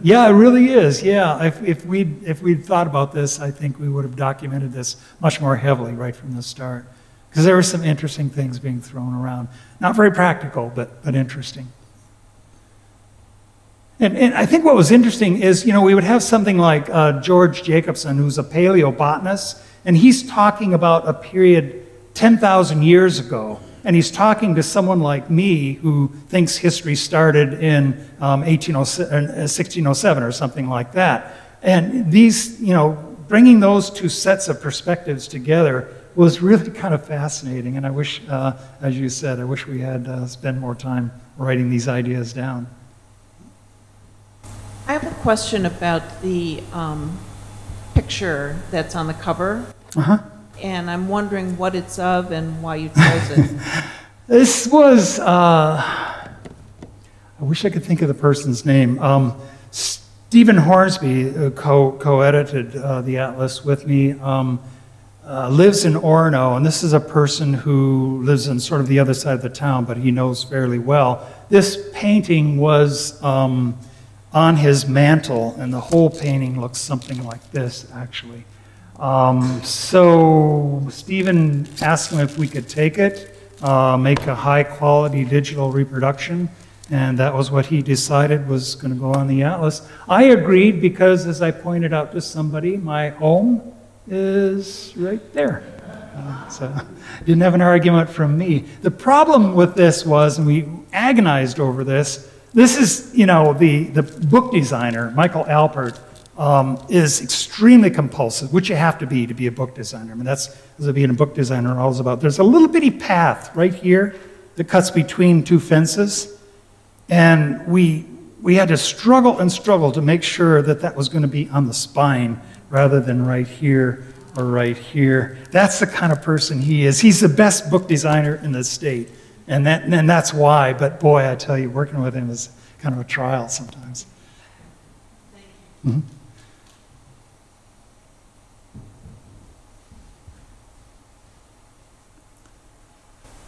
Yeah, it really is, yeah. If we'd thought about this, I think we would have documented this much more heavily right from the start. Because there were some interesting things being thrown around. Not very practical, but interesting. And I think what was interesting is, you know, we would have something like George Jacobson, who's a paleobotanist, and he's talking about a period 10,000 years ago. And he's talking to someone like me who thinks history started in 1607 or something like that. And these, you know, bringing those two sets of perspectives together was really kind of fascinating. And I wish, as you said, I wish we had spent more time writing these ideas down.
I have a question about the picture that's on the cover. And I'm wondering what it's of and why you chose it.
This was, I wish I could think of the person's name. Stephen Hornsby, who co-edited the atlas with me, lives in Orono, and this is a person who lives in sort of the other side of the town, but he knows fairly well. This painting was on his mantle, and the whole painting looks something like this, actually. So Stephen asked him if we could take it, make a high-quality digital reproduction, and that was what he decided was going to go on the atlas. I agreed because, as I pointed out to somebody, my home is right there. So didn't have an argument from me. The problem with this was, and we agonized over this, this is, you know, the book designer, Michael Alpert, is extremely compulsive, which you have to be a book designer. I mean, that's being a book designer all is about. There's a little bitty path right here that cuts between two fences, and we had to struggle and struggle to make sure that that was going to be on the spine rather than right here or right here. That's the kind of person he is. He's the best book designer in the state. And that's why, but boy, I tell you, working with him is kind of a trial sometimes.
Thank you.
Mm-hmm.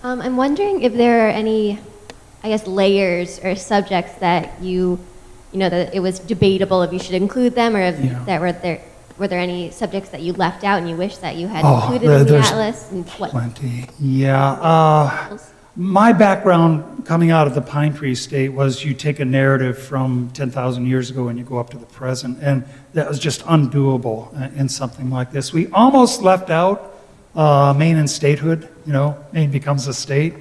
I'm wondering if there are any, I guess, layers or subjects that you know, that it was debatable if you should include them, or if were there any subjects that you left out and you wish that you had included in the atlas? And
plenty, yeah. My background coming out of the Pine Tree State was you take a narrative from 10,000 years ago and you go up to the present, and that was just undoable in something like this. We almost left out Maine and statehood, you know, Maine becomes a state,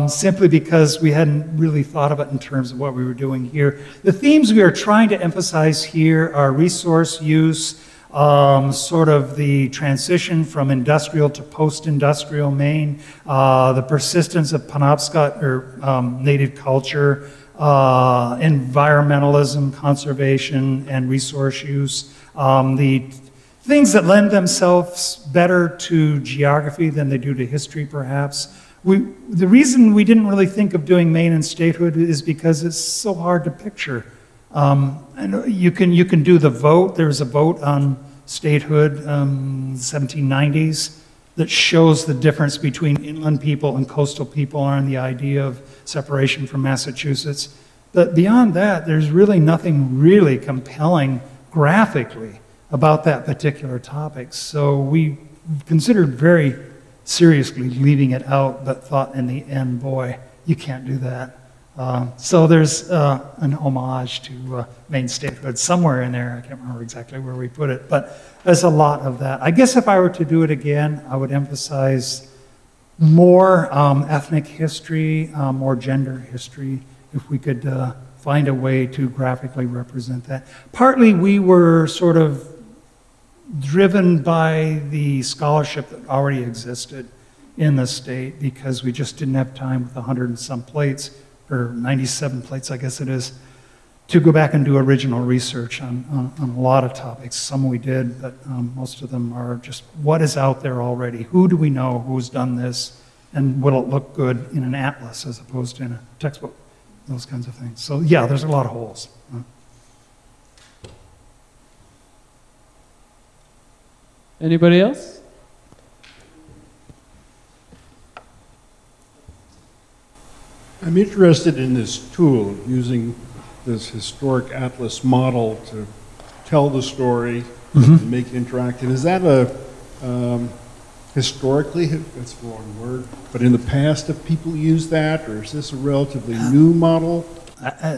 simply because we hadn't really thought of it in terms of what we were doing here. The themes we are trying to emphasize here are resource use, sort of the transition from industrial to post-industrial Maine, the persistence of Penobscot or native culture, environmentalism, conservation, and resource use, the things that lend themselves better to geography than they do to history, perhaps. The reason we didn't really think of doing Maine and statehood is because it's so hard to picture. And you can do the vote. There's a vote on statehood, 1790s, that shows the difference between inland people and coastal people on the idea of separation from Massachusetts. But beyond that, there's really nothing really compelling graphically about that particular topic. So we considered very seriously leaving it out, but thought in the end, boy, you can't do that. So there's an homage to Maine statehood somewhere in there. I can't remember exactly where we put it, but there's a lot of that. I guess if I were to do it again, I would emphasize more ethnic history, more gender history, if we could find a way to graphically represent that. Partly we were sort of driven by the scholarship that already existed in the state because we just didn't have time with 100 and some plates, or 97 plates I guess it is, to go back and do original research on a lot of topics. Some we did, but most of them are just what is out there already. Who do we know who's done this, and will it look good in an atlas as opposed to in a textbook? Those kinds of things. So yeah, there's a lot of holes.
Anybody else?
I'm interested in this tool, using this historic atlas model to tell the story, and make it interactive. Is that a, historically, that's the wrong word, but in the past have people used that, or is this a relatively new model?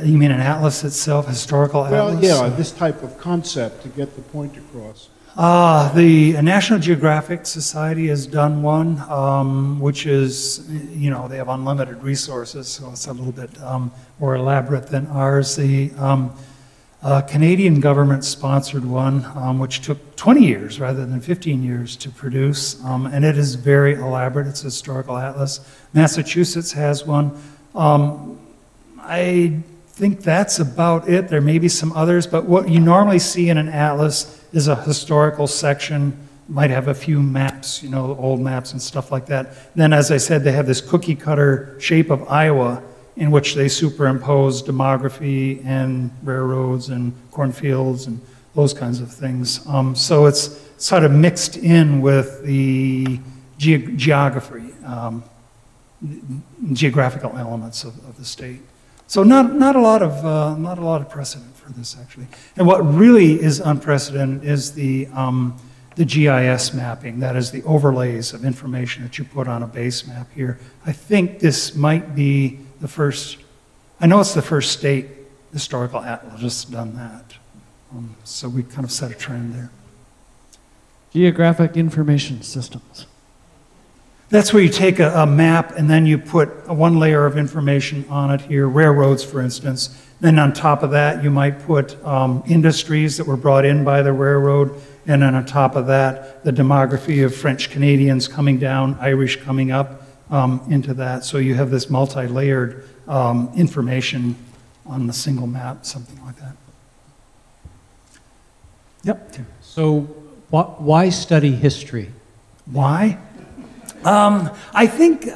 You mean an atlas itself, historical atlas?
Well, yeah, this type of concept to get the point across.
The National Geographic Society has done one, which is, you know, they have unlimited resources, so it's a little bit more elaborate than ours. The Canadian government sponsored one, which took 20 years rather than 15 years to produce, and it is very elaborate. It's a historical atlas. Massachusetts has one. I think that's about it. There may be some others, but what you normally see in an atlas is a historical section, might have a few maps, you know, old maps and stuff like that. Then, as I said, they have this cookie cutter shape of Iowa in which they superimpose demography and railroads and cornfields and those kinds of things. So it's sort of mixed in with the geography, geographical elements of the state. So not a lot of precedent for this, actually. And what really is unprecedented is the GIS mapping. That is the overlays of information that you put on a base map here. I think this might be the first, I know it's the first state historical atlas that's done that. So we kind of set a trend there.
Geographic information systems.
That's where you take a map and then you put one layer of information on it here, railroads, for instance. Then on top of that, you might put industries that were brought in by the railroad. And then on top of that, the demography of French Canadians coming down, Irish coming up into that. So you have this multi-layered information on the single map, something like that. Yep.
So why study history?
Why? I think it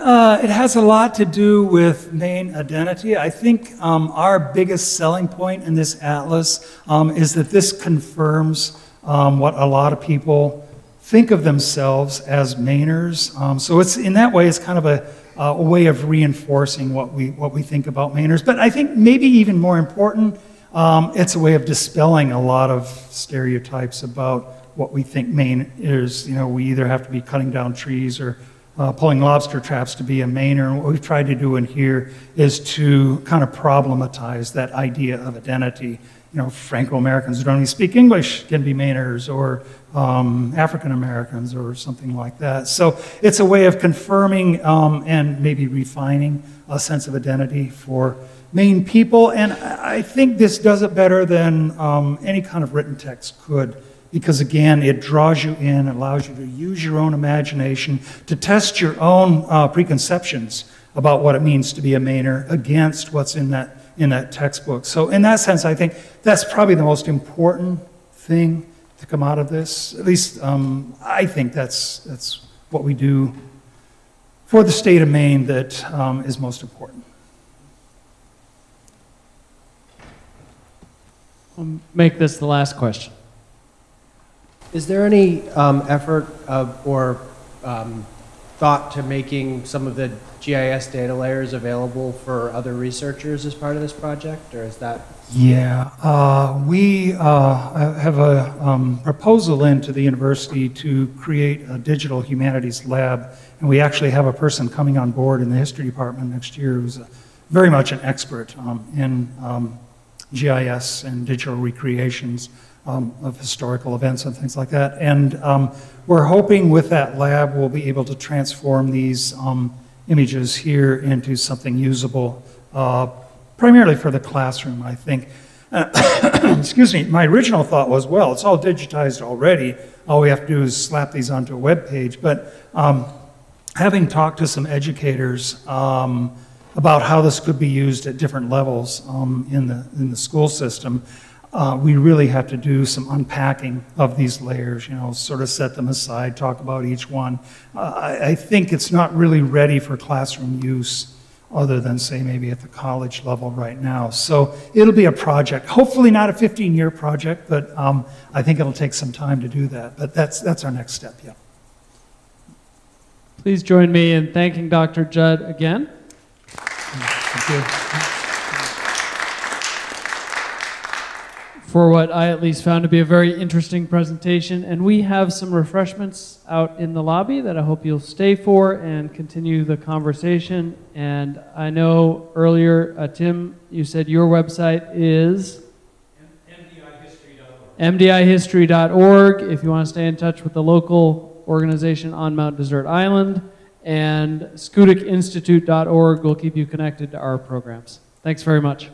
has a lot to do with Maine identity. I think our biggest selling point in this atlas is that this confirms what a lot of people think of themselves as Mainers. So it's, in that way, it's kind of a way of reinforcing what we think about Mainers. But I think maybe even more important, it's a way of dispelling a lot of stereotypes about what we think Maine is. You know, we either have to be cutting down trees or pulling lobster traps to be a Mainer. And what we've tried to do in here is to kind of problematize that idea of identity. You know, Franco-Americans who don't even speak English can be Mainers, or African-Americans or something like that. So it's a way of confirming and maybe refining a sense of identity for Maine people. And I think this does it better than any kind of written text could. Because again, it draws you in, allows you to use your own imagination, to test your own preconceptions about what it means to be a Mainer against what's in that textbook. So in that sense, I think that's probably the most important thing to come out of this. At least I think that's what we do for the state of Maine that is most important.
I'll make this the last question.
Is there any effort or thought to making some of the GIS data layers available for other researchers as part of this project, or is that?
Yeah, we have a proposal into the university to create a digital humanities lab, and we actually have a person coming on board in the history department next year who's a very much an expert in GIS and digital recreations of historical events and things like that. And we're hoping with that lab we'll be able to transform these images here into something usable, primarily for the classroom, I think. Excuse me, my original thought was, well, it's all digitized already. All we have to do is slap these onto a web page. But having talked to some educators about how this could be used at different levels in the school system, we really have to do some unpacking of these layers, you know, sort of set them aside, talk about each one. I think it's not really ready for classroom use other than, say, maybe at the college level right now. So it'll be a project, hopefully not a 15-year project, but I think it'll take some time to do that. But that's our next step, yeah.
Please join me in thanking Dr. Judd again.
Thank you.
For what I at least found to be a very interesting presentation. And we have some refreshments out in the lobby that I hope you'll stay for and continue the conversation. And I know earlier, Tim, you said your website is MDIhistory.org if you want to stay in touch with the local organization on Mount Desert Island. And Schoodicinstitute.org will keep you connected to our programs. Thanks very much.